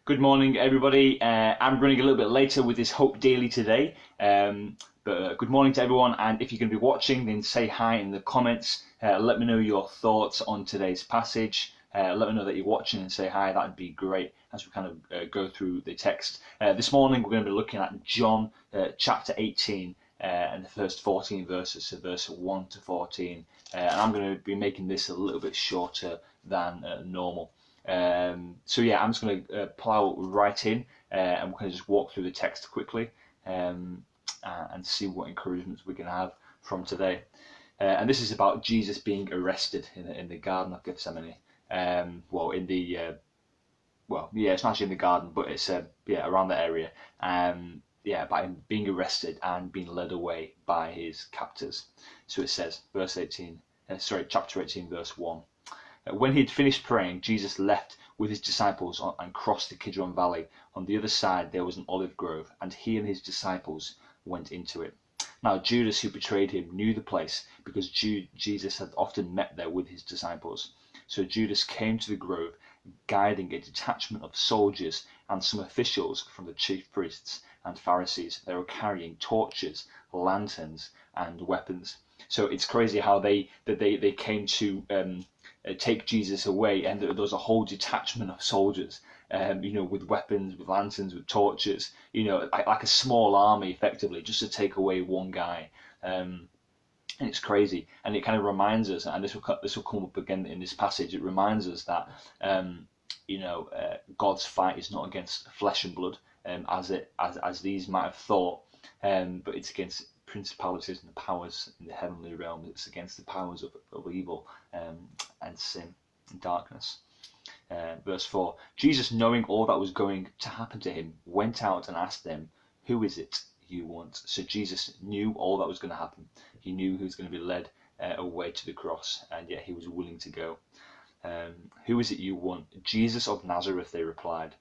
Good morning, everybody. I'm running a little bit later with this Hope Daily today, but good morning to everyone. And if you're going to be watching, then say hi in the comments. Let me know your thoughts on today's passage. Let me know that you're watching and say hi. That'd be great as we kind of go through the text. This morning, we're going to be looking at John chapter 18 and the first 14 verses, so verse 1 to 14. And I'm going to be making this a little bit shorter than normal. So yeah, I'm just going to plow right in and we're going to just walk through the text quickly and see what encouragements we can have from today. And this is about Jesus being arrested in the Garden of Gethsemane. It's not actually in the garden, but it's around the area. By him being arrested and being led away by his captors. So it says, chapter 18, verse 1. When he had finished praying, Jesus left with his disciples and crossed the Kidron Valley. On the other side there was an olive grove, and he and his disciples went into it. Now Judas, who betrayed him, knew the place, because Jesus had often met there with his disciples. So Judas came to the grove, guiding a detachment of soldiers and some officials from the chief priests and Pharisees. They were carrying torches, lanterns, and weapons. So it's crazy how they came to take Jesus away, and there was a whole detachment of soldiers, with weapons, with lanterns, with torches, like a small army, effectively, just to take away one guy. And it's crazy, and it kind of reminds us, and this will come up again in this passage. It reminds us that God's fight is not against flesh and blood, as these might have thought, but it's against principalities and the powers in the heavenly realm. It's against the powers of evil and sin and darkness. Verse 4, Jesus, knowing all that was going to happen to him, went out and asked them, "Who is it you want?" So Jesus knew all that was going to happen. He knew he was going to be led away to the cross, and yet he was willing to go. "Who is it you want?" "Jesus of Nazareth," they replied.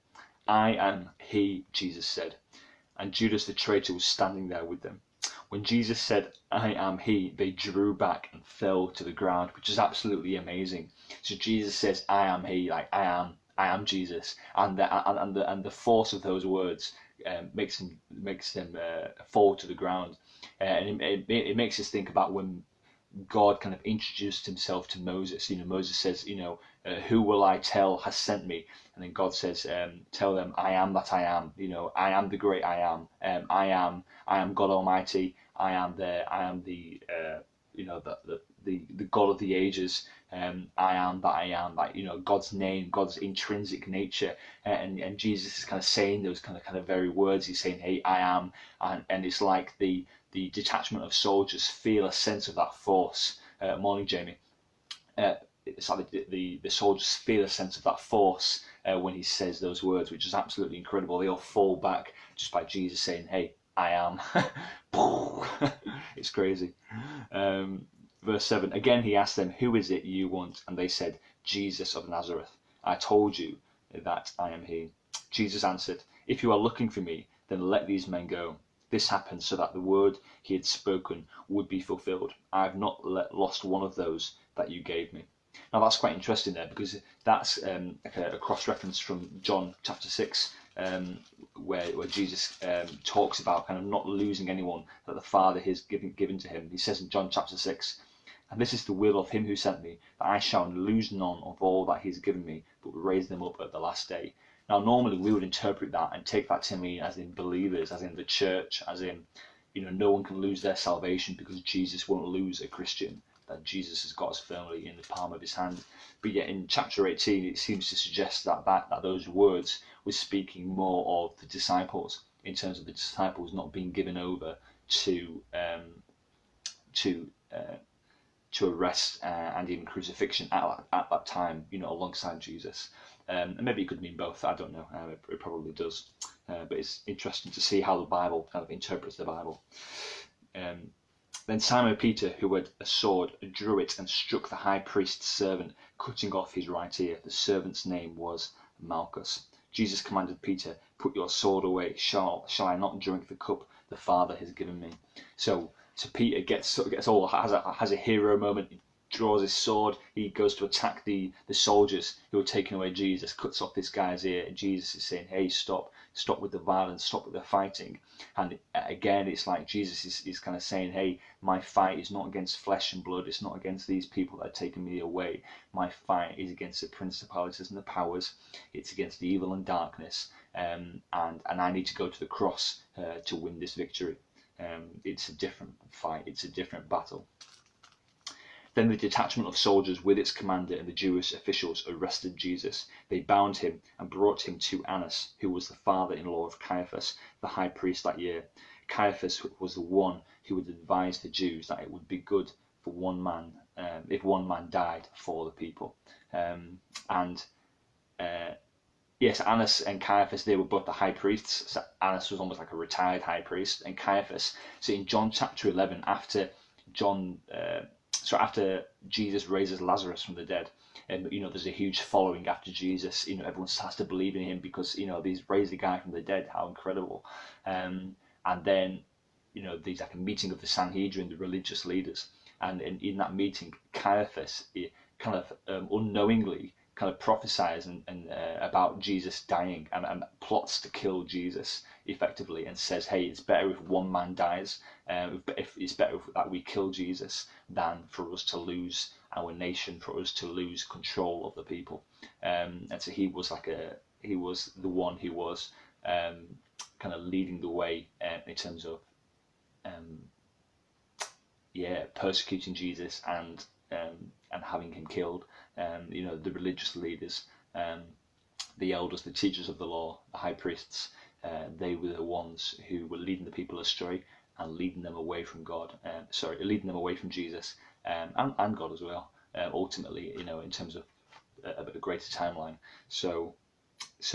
"I am he," Jesus said. And Judas the traitor was standing there with them. When Jesus said, "I am he," they drew back and fell to the ground, which is absolutely amazing. So Jesus says, "I am he," like I am Jesus, and the force of those words makes him fall to the ground, and it makes us think about when God kind of introduced himself to Moses. Moses says, "Who will I tell has sent me?" And then God says, "Tell them, I am that I am. I am the great I am. I am God Almighty. I am the God of the ages. I am that I am." Like, God's name, God's intrinsic nature, and Jesus is kind of saying those kind of very words. He's saying, "Hey, I am," and it's like the detachment of soldiers feel a sense of that force. Morning, Jamie. It's like the soldiers feel a sense of that force when he says those words, which is absolutely incredible. They all fall back just by Jesus saying, "Hey, I am." It's crazy. Verse 7, again he asked them, "Who is it you want?" And they said, "Jesus of Nazareth. I told you that I am he." Jesus answered, "If you are looking for me, then let these men go." This happened so that the word he had spoken would be fulfilled. "I have not lost one of those that you gave me." Now that's quite interesting there, because that's a cross-reference from John chapter 6, where Jesus talks about kind of not losing anyone that the Father has given to him. He says in John chapter 6, "And this is the will of him who sent me, that I shall lose none of all that he has given me, but raise them up at the last day." Now, normally we would interpret that and take that to mean as in believers, as in the church, as in, no one can lose their salvation, because Jesus won't lose a Christian, that Jesus has got us firmly in the palm of his hand. But yet in chapter 18, it seems to suggest that those words were speaking more of the disciples, in terms of the disciples not being given over to arrest and even crucifixion at that time, alongside Jesus. And maybe it could mean both, I don't know, it probably does. But it's interesting to see how the Bible kind of interprets the Bible. Then Simon Peter, who had a sword, drew it and struck the high priest's servant, cutting off his right ear. The servant's name was Malchus. Jesus commanded Peter, "Put your sword away. Shall I not drink the cup the Father has given me?" So Peter has a hero moment. draws his sword, he goes to attack the soldiers who are taking away Jesus, cuts off this guy's ear, and Jesus is saying, hey, stop with the violence, stop with the fighting. And again, it's like Jesus is kind of saying, hey, my fight is not against flesh and blood, it's not against these people that are taking me away. My fight is against the principalities and the powers, it's against evil and darkness, and I need to go to the cross to win this victory. It's a different fight, it's a different battle. Then the detachment of soldiers with its commander and the Jewish officials arrested Jesus. They bound him and brought him to Annas, who was the father-in-law of Caiaphas, the high priest that year. Caiaphas was the one who would advise the Jews that it would be good for one man, if one man died for the people. Yes, Annas and Caiaphas, they were both the high priests. So Annas was almost like a retired high priest, and Caiaphas. So in John chapter 11, after Jesus raises Lazarus from the dead, and there's a huge following after Jesus. Everyone starts to believe in him because he's raised the guy from the dead. How incredible! And then there's like a meeting of the Sanhedrin, the religious leaders, and in that meeting, Caiaphas kind of unknowingly kind of prophesies and about Jesus dying and plots to kill Jesus effectively, and says, hey, it's better if one man dies, if it's better that we kill Jesus than for us to lose our nation, for us to lose control of the people. And so he was the one who was kind of leading the way in terms of persecuting Jesus and having him killed. The religious leaders, the elders, the teachers of the law, the high priests, they were the ones who were leading the people astray and leading them away from leading them away from Jesus, and God as well, ultimately, in terms of a greater timeline. So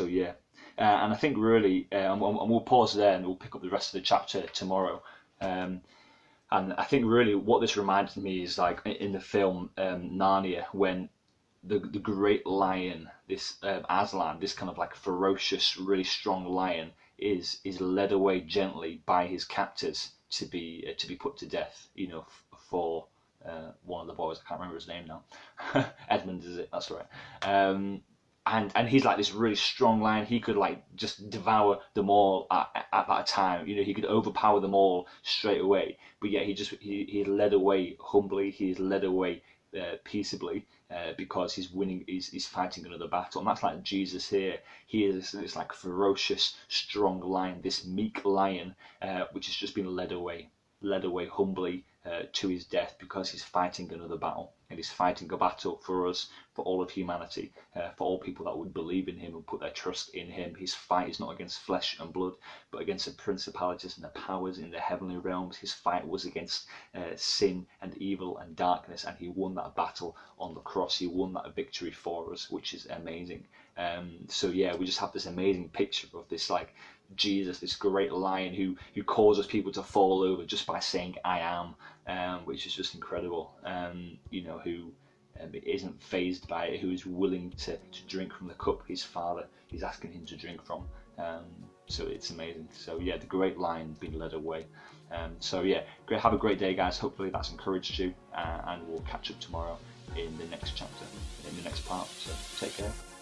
yeah. And I think really, and we'll pause there and we'll pick up the rest of the chapter tomorrow. And I think really what this reminded me is like in the film Narnia, when the great lion, this Aslan, this kind of like ferocious, really strong lion, is led away gently by his captors to be put to death. For one of the boys, I can't remember his name now. Edmund, is it? That's right. And he's like this really strong lion. He could like just devour them all at that time. He could overpower them all straight away. But yet he led away humbly. He's led away peaceably because he's winning. He's fighting another battle. And that's like Jesus here. He is this like ferocious, strong lion, this meek lion, which has just been led away humbly to his death because he's fighting another battle, and he's fighting a battle for us, for all of humanity, for all people that would believe in him and put their trust in him. His fight is not against flesh and blood, but against the principalities and the powers in the heavenly realms. His fight was against sin and evil and darkness, and he won that battle on the cross. He won that victory for us, which is amazing. So yeah, we just have this amazing picture of this like Jesus, this great lion who causes people to fall over just by saying I am, which is just incredible. Who isn't fazed by it, who is willing to drink from the cup his father is asking him to drink from. So it's amazing. So yeah, the great lion being led away. So yeah, great. Have a great day, guys. Hopefully that's encouraged you, and we'll catch up tomorrow in the next chapter, in the next part. So take care.